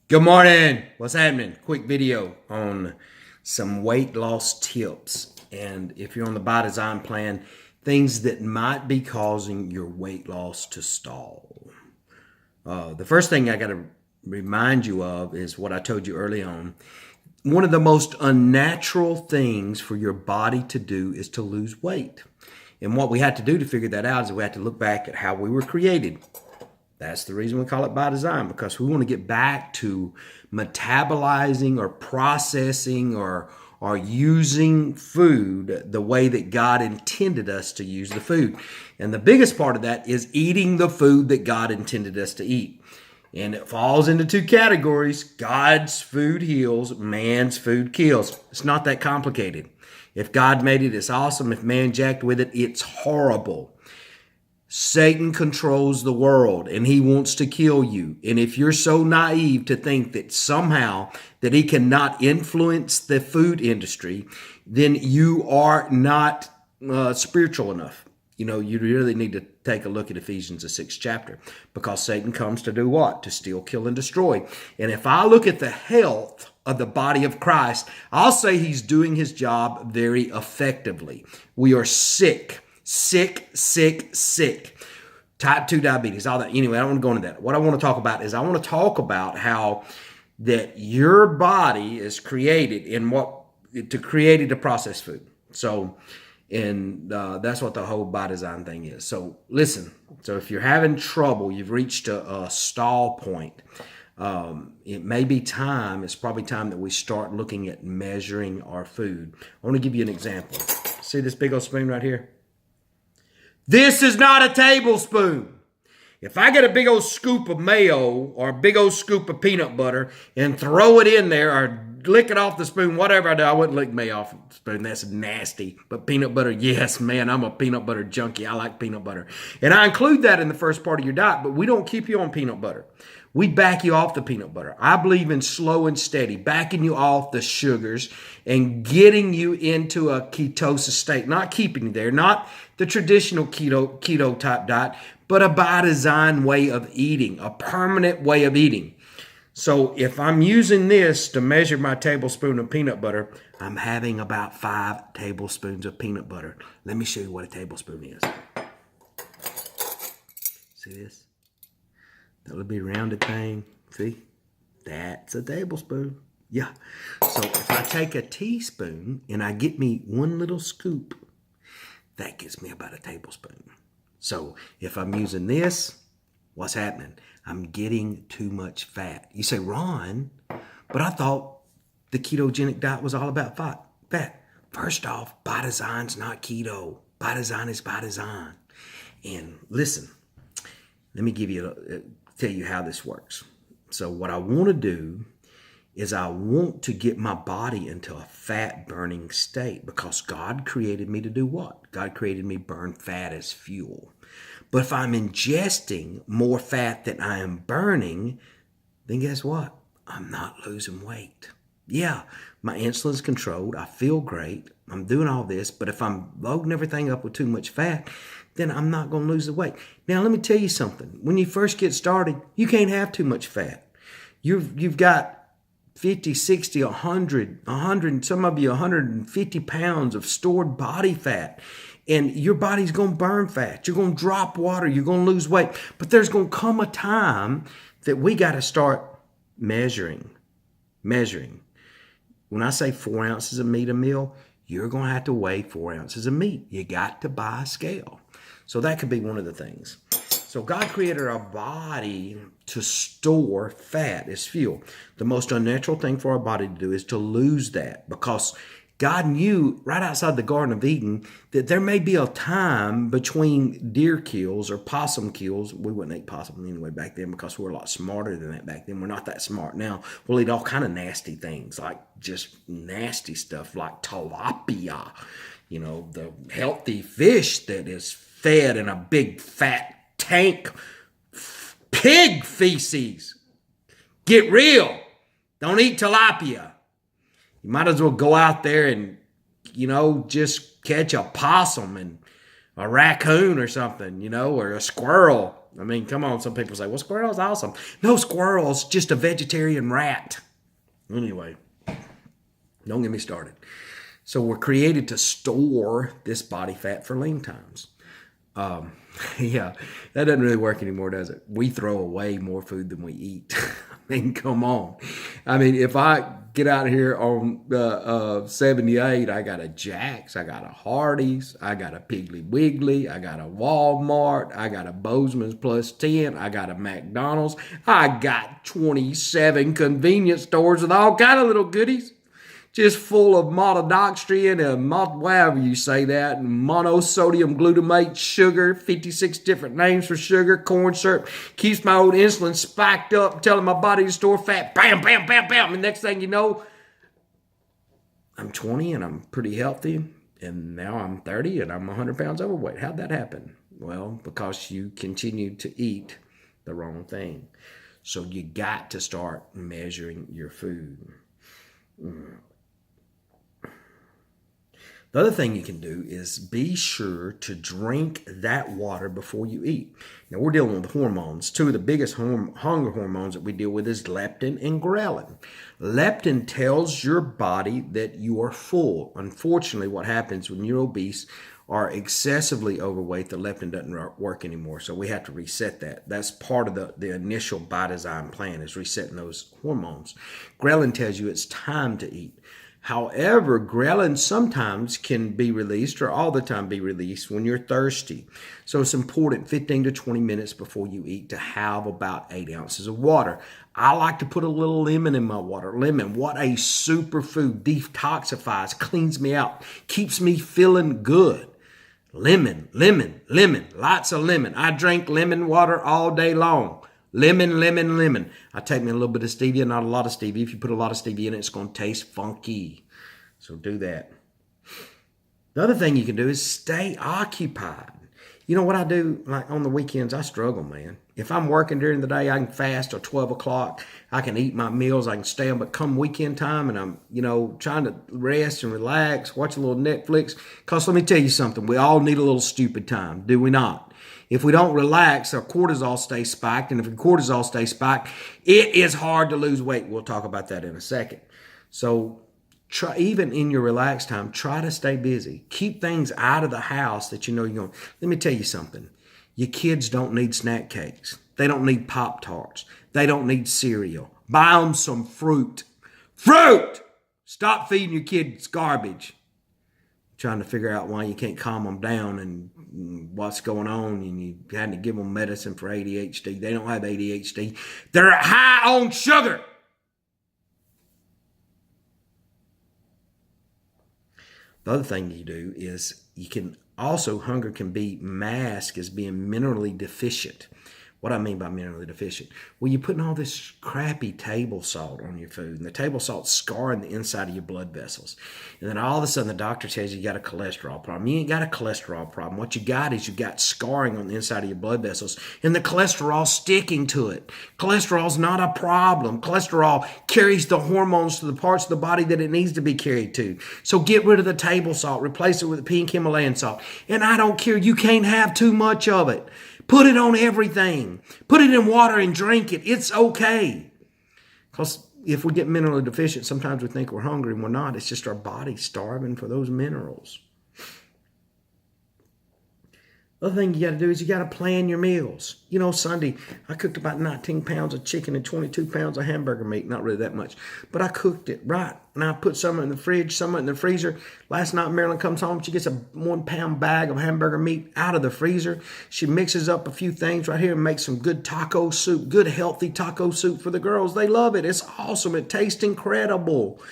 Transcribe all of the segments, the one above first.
Good morning. What's happening? Quick video on some weight loss tips. And if you're on the by design plan, things that might be causing your weight loss to stall. The first thing I got to remind you of is what I told you early on. One of the most unnatural things for your body to do is to lose weight. And what we had to do to figure that out is we had to look back at how we were created. That's the reason we call it by design, because we want to get back to metabolizing or processing or using food the way that God intended us to use the food. And the biggest part of that is eating the food that God intended us to eat. And it falls into two categories. God's food heals, man's food kills. It's not that complicated. If God made it, it's awesome. If man jacked with it, it's horrible. Satan controls the world and he wants to kill you. And if you're so naive to think that somehow that he cannot influence the food industry, then you are not spiritual enough. You know, you really need to take a look at Ephesians, the 6th chapter, because Satan comes to do what? To steal, kill, and destroy. And if I look at the health of the body of Christ, I'll say he's doing his job very effectively. We are sick. Sick. Type 2 diabetes, all that. Anyway, I don't want to go into that. What I want to talk about is I want to talk about how that your body is created to process food. So, and that's what the whole by design thing is. So listen, so if you're having trouble, you've reached a stall point, it may be time, it's probably time that we start looking at measuring our food. I want to give you an example. See this big old spoon right here? This is not a tablespoon. If I get a big old scoop of mayo or a big old scoop of peanut butter and throw it in there or lick it off the spoon, whatever I do, I wouldn't lick mayo off the spoon. That's nasty. But peanut butter, yes, man, I'm a peanut butter junkie. I like peanut butter. And I include that in the first part of your diet, but we don't keep you on peanut butter. We back you off the peanut butter. I believe in slow and steady, backing you off the sugars and getting you into a ketosis state, not keeping you there, not the traditional keto type diet, but a by design way of eating, a permanent way of eating. So if I'm using this to measure my tablespoon of peanut butter, I'm having about 5 tablespoons of peanut butter. Let me show you what a tablespoon is. See this? That would be a rounded thing. See? That's a tablespoon. Yeah. So if I take a teaspoon and I get me one little scoop, that gives me about a tablespoon. So if I'm using this, what's happening? I'm getting too much fat. You say, Ron, but I thought the ketogenic diet was all about fat. First off, by design's not keto. By design is by design. And listen, let me tell you how this works. So what I want to do is I want to get my body into a fat burning state, because God created me to do what? God created me burn fat as fuel. But if I'm ingesting more fat than I am burning, then guess what? I'm not losing weight. Yeah, my insulin's controlled. I feel great. I'm doing all this. But if I'm loading everything up with too much fat, then I'm not going to lose the weight. Now, let me tell you something. When you first get started, you can't have too much fat. You've got 50, 60, 100, some of you 150 pounds of stored body fat. And your body's going to burn fat. You're going to drop water. You're going to lose weight. But there's going to come a time that we got to start measuring. When I say 4 ounces of meat a meal, you're going to have to weigh 4 ounces of meat. You got to buy a scale. So that could be one of the things. So God created our body to store fat as fuel. The most unnatural thing for our body to do is to lose that, because God knew right outside the Garden of Eden that there may be a time between deer kills or possum kills. We wouldn't eat possum anyway back then, because we were a lot smarter than that back then. We're not that smart now. We'll eat all kind of nasty things, like just nasty stuff like tilapia, you know, the healthy fish that is fed in a big fat tank, pig feces. Get real. Don't eat tilapia. You might as well go out there and, just catch a possum and a raccoon or something, or a squirrel. I mean, come on. Some people say, well, squirrel's awesome. No, squirrel's just a vegetarian rat. Anyway, don't get me started. So we're created to store this body fat for lean times. Yeah, that doesn't really work anymore, does it? We throw away more food than we eat. I mean, come on. I mean, if I get out here on 78, I got a Jack's, I got a Hardee's, I got a Piggly Wiggly, I got a Walmart, I got a Bozeman's Plus 10, I got a McDonald's, I got 27 convenience stores with all kind of little goodies. Just full of maltodextrin and whatever you say that, and monosodium glutamate, sugar, 56 different names for sugar, corn syrup, keeps my old insulin spiked up, telling my body to store fat, bam, bam, bam, bam. And next thing you know, I'm 20 and I'm pretty healthy, and now I'm 30 and I'm 100 pounds overweight. How'd that happen? Well, because you continue to eat the wrong thing. So you got to start measuring your food. The other thing you can do is be sure to drink that water before you eat. Now, we're dealing with hormones. Two of the biggest hunger hormones that we deal with is leptin and ghrelin. Leptin tells your body that you are full. Unfortunately, what happens when you're obese or excessively overweight, the leptin doesn't work anymore. So we have to reset that. That's part of the initial by design plan, is resetting those hormones. Ghrelin tells you it's time to eat. However, ghrelin sometimes can be released, or all the time be released, when you're thirsty. So it's important 15 to 20 minutes before you eat to have about 8 ounces of water. I like to put a little lemon in my water. Lemon, what a superfood, detoxifies, cleans me out, keeps me feeling good. Lemon, lemon, lemon, lots of lemon. I drink lemon water all day long. Lemon, lemon, lemon. I take me a little bit of stevia, not a lot of stevia. If you put a lot of stevia in it, it's going to taste funky. So do that. The other thing you can do is stay occupied. You know what I do? Like on the weekends, I struggle, man. If I'm working during the day, I can fast till 12 o'clock. I can eat my meals. I can stay on. But come weekend time and I'm, trying to rest and relax, watch a little Netflix. Because let me tell you something. We all need a little stupid time, do we not? If we don't relax, our cortisol stays spiked. And if your cortisol stays spiked, it is hard to lose weight. We'll talk about that in a second. So even in your relaxed time, try to stay busy. Keep things out of the house that you know you're going. Let me tell you something. Your kids don't need snack cakes. They don't need Pop-Tarts. They don't need cereal. Buy them some fruit. Fruit! Stop feeding your kids garbage. Trying to figure out why you can't calm them down and what's going on, and you had to give them medicine for ADHD. They don't have ADHD. They're high on sugar. The other thing you do is hunger can be masked as being minerally deficient. What I mean by minerally deficient? Well, you're putting all this crappy table salt on your food, and the table salt's scarring the inside of your blood vessels. And then all of a sudden the doctor tells you got a cholesterol problem. You ain't got a cholesterol problem. What you got is you got scarring on the inside of your blood vessels, and the cholesterol's sticking to it. Cholesterol's not a problem. Cholesterol carries the hormones to the parts of the body that it needs to be carried to. So get rid of the table salt. Replace it with pink Himalayan salt. And I don't care. You can't have too much of it. Put it on everything. Put it in water and drink it. It's okay. Because if we get mineral deficient, sometimes we think we're hungry and we're not. It's just our body starving for those minerals. The other thing you got to do is you got to plan your meals. Sunday, I cooked about 19 pounds of chicken and 22 pounds of hamburger meat. Not really that much, but I cooked it right. And I put some in the fridge, some in the freezer. Last night, Marilyn comes home. She gets a 1 pound bag of hamburger meat out of the freezer. She mixes up a few things right here and makes some good taco soup, good healthy taco soup for the girls. They love it. It's awesome. It tastes incredible.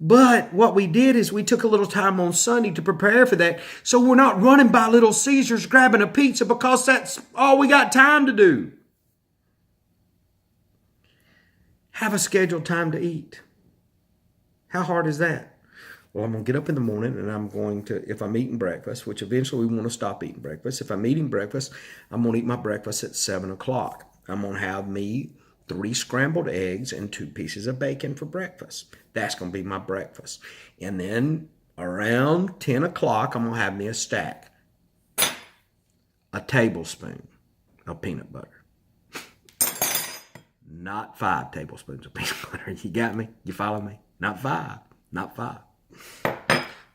But what we did is we took a little time on Sunday to prepare for that. So we're not running by Little Caesars grabbing a pizza because that's all we got time to do. Have a scheduled time to eat. How hard is that? Well, I'm going to get up in the morning and I'm going to, if I'm eating breakfast, which eventually we want to stop eating breakfast. If I'm eating breakfast, I'm going to eat my breakfast at 7 o'clock. I'm going to have me 3 scrambled eggs and 2 pieces of bacon for breakfast. That's going to be my breakfast. And then around 10 o'clock, I'm going to have me a stack. A tablespoon. of peanut butter. Not 5 tablespoons of peanut butter. You got me? You follow me? Not 5. Not 5.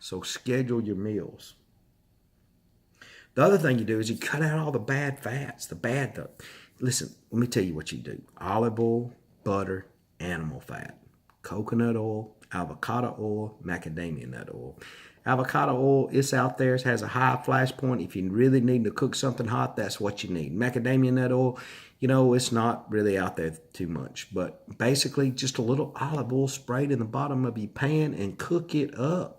So schedule your meals. The other thing you do is you cut out all the bad fats, Listen, let me tell you what you do. Olive oil, butter, animal fat, coconut oil, avocado oil, macadamia nut oil. Avocado oil, it's out there. It has a high flash point. If you really need to cook something hot, that's what you need. Macadamia nut oil, it's not really out there too much. But basically, just a little olive oil sprayed in the bottom of your pan and cook it up.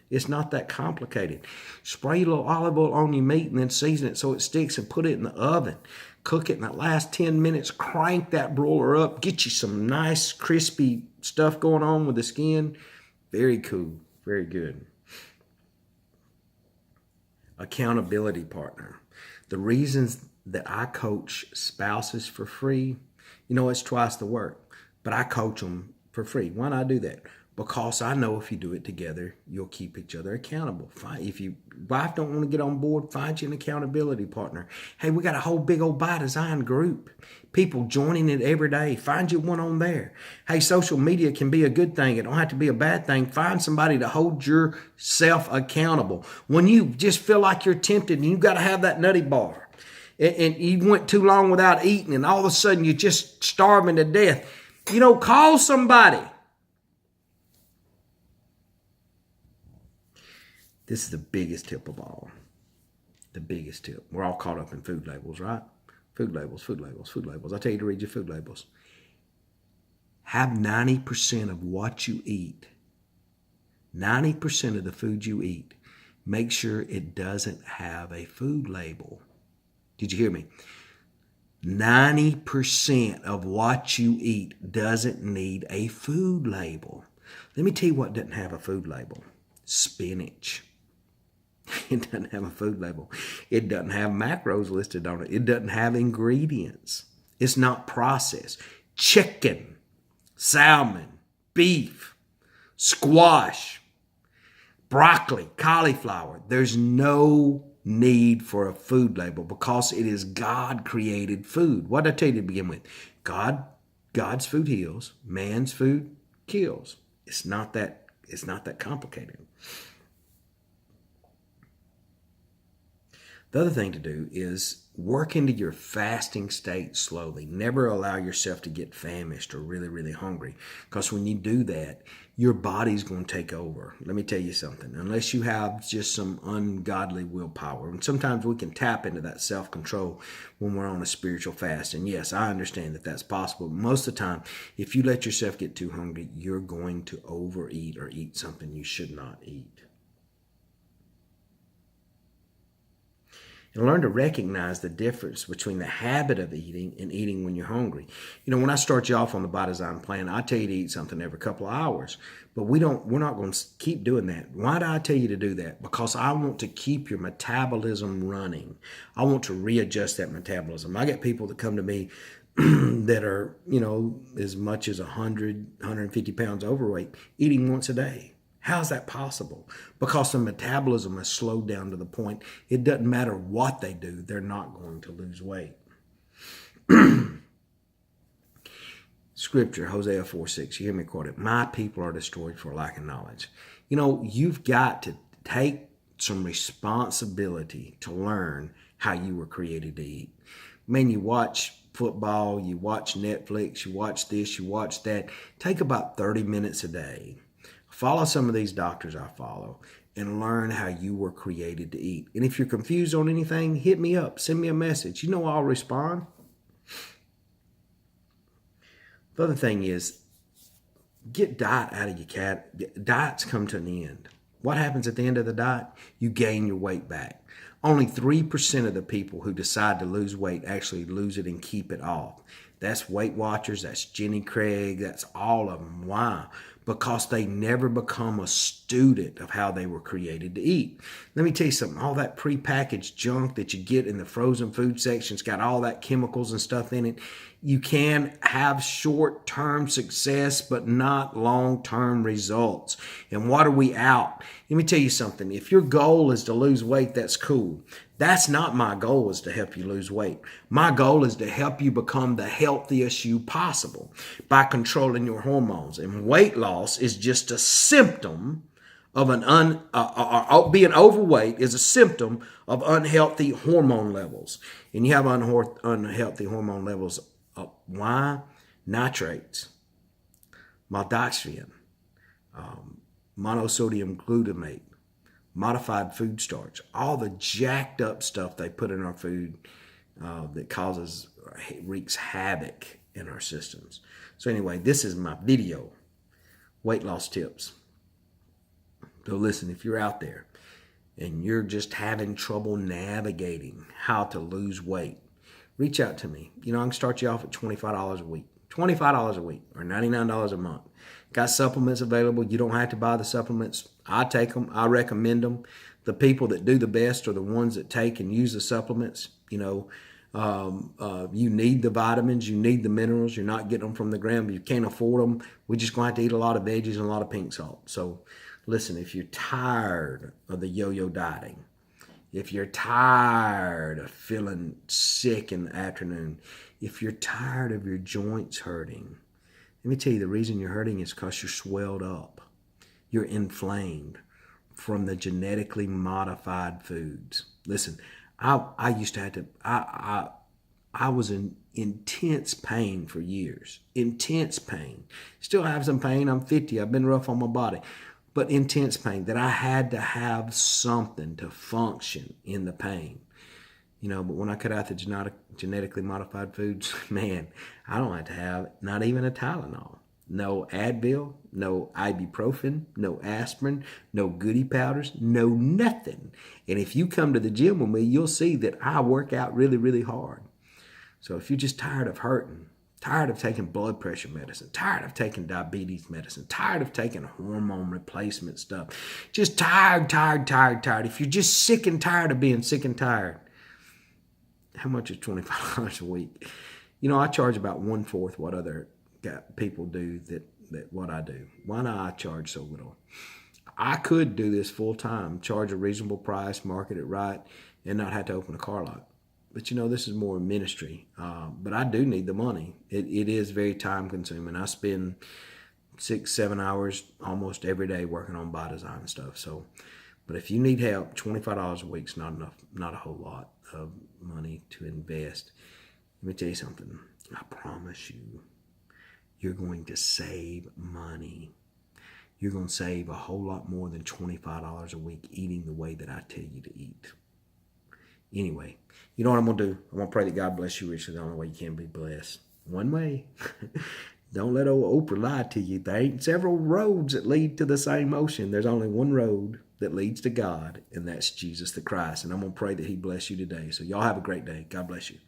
It's not that complicated. Spray a little olive oil on your meat and then season it so it sticks and put it in the oven. Cook it in the last 10 minutes. Crank that broiler up. Get you some nice crispy stuff going on with the skin. Very cool. Very good. Accountability partner. The reasons that I coach spouses for free, it's twice the work, but I coach them for free. Why not do that? Because I know if you do it together, you'll keep each other accountable. If your wife don't want to get on board, find you an accountability partner. Hey, we got a whole big old By Design group. People joining it every day. Find you one on there. Hey, social media can be a good thing. It don't have to be a bad thing. Find somebody to hold yourself accountable. When you just feel like you're tempted and you got to have that nutty bar, and you went too long without eating, and all of a sudden you're just starving to death, call somebody. This is the biggest tip of all. The biggest tip. We're all caught up in food labels, right? Food labels, food labels, food labels. I tell you to read your food labels. Have 90% of what you eat, 90% of the food you eat, make sure it doesn't have a food label. Did you hear me? 90% of what you eat doesn't need a food label. Let me tell you what doesn't have a food label. Spinach. It doesn't have a food label. It doesn't have macros listed on it. It doesn't have ingredients. It's not processed. Chicken, salmon, beef, squash, broccoli, cauliflower. There's no need for a food label because it is God-created food. What did I tell you to begin with? God's food heals. Man's food kills. It's not that complicated. The other thing to do is work into your fasting state slowly. Never allow yourself to get famished or really, really hungry. Because when you do that, your body's going to take over. Let me tell you something. Unless you have just some ungodly willpower. And sometimes we can tap into that self-control when we're on a spiritual fast. And yes, I understand that that's possible. But most of the time, if you let yourself get too hungry, you're going to overeat or eat something you should not eat. And learn to recognize the difference between the habit of eating and eating when you're hungry. When I start you off on the By Design plan, I tell you to eat something every couple of hours. But we're not going to keep doing that. Why do I tell you to do that? Because I want to keep your metabolism running. I want to readjust that metabolism. I get people that come to me that are, as much as 100, 150 pounds overweight, eating once a day. How's that possible? Because the metabolism has slowed down to the point it doesn't matter what they do, they're not going to lose weight. Scripture, Hosea 4:6, you hear me quote it, my people are destroyed for lack of knowledge. You've got to take some responsibility to learn how you were created to eat. Man, you watch football, you watch Netflix, you watch this, you watch that. Take about 30 minutes a day. Follow some of these doctors I follow and learn how you were created to eat. And if you're confused on anything, hit me up. Send me a message. I'll respond. The other thing is, get diet out of your cat. Diets come to an end. What happens at the end of the diet? You gain your weight back. Only 3% of the people who decide to lose weight actually lose it and keep it off. That's Weight Watchers, that's Jenny Craig, that's all of them. Why? Because they never become a student of how they were created to eat. Let me tell you something, all that prepackaged junk that you get in the frozen food section's got all that chemicals and stuff in it. You can have short-term success, but not long-term results. And what are we out? Let me tell you something. If your goal is to lose weight, that's cool. That's not my goal, is to help you lose weight. My goal is to help you become the healthiest you possible by controlling your hormones. And weight loss is just a symptom of being overweight is a symptom of unhealthy hormone levels. And you have unhealthy hormone levels. Why? Nitrates, maltodextrin, monosodium glutamate, modified food starch, all the jacked up stuff they put in our food that wreaks havoc in our systems. So anyway, this is my video, weight loss tips. So listen, if you're out there and you're just having trouble navigating how to lose weight, reach out to me. I can start you off at $25 a week. $25 a week or $99 a month. Got supplements available. You don't have to buy the supplements. I take them. I recommend them. The people that do the best are the ones that take and use the supplements. You need the vitamins. You need the minerals. You're not getting them from the ground. You can't afford them. We're just going to have to eat a lot of veggies and a lot of pink salt. So listen, if you're tired of the yo-yo dieting, if you're tired of feeling sick in the afternoon, if you're tired of your joints hurting, let me tell you, the reason you're hurting is because you're swelled up. You're inflamed from the genetically modified foods. Listen, I used to have to, I was in intense pain for years. Intense pain. Still have some pain. I'm 50. I've been rough on my body. But intense pain, that I had to have something to function in the pain. But when I cut out the genetically modified foods, man, I don't have to have not even a Tylenol. No Advil, no ibuprofen, no aspirin, no goody powders, no nothing. And if you come to the gym with me, you'll see that I work out really, really hard. So if you're just tired of hurting, tired of taking blood pressure medicine, tired of taking diabetes medicine, tired of taking hormone replacement stuff, just tired. If you're just sick and tired of being sick and tired, how much is $25 a week? I charge about 1/4 what other people do that what I do. Why not I charge so little? I could do this full time, charge a reasonable price, market it right, and not have to open a car lot. But this is more ministry. But I do need the money. It is very time consuming. I spend 6-7 hours almost every day working on by design stuff. So, but if you need help, $25 a week is not enough, not a whole lot of money to invest. Let me tell you something. I promise you, you're going to save money. You're going to save a whole lot more than $25 a week eating the way that I tell you to eat. Anyway, you know what I'm going to do? I'm going to pray that God bless you richly. The only way you can be blessed. One way. Don't let old Oprah lie to you. There ain't several roads that lead to the same ocean. There's only one road that leads to God, and that's Jesus the Christ. And I'm going to pray that he bless you today. So y'all have a great day. God bless you.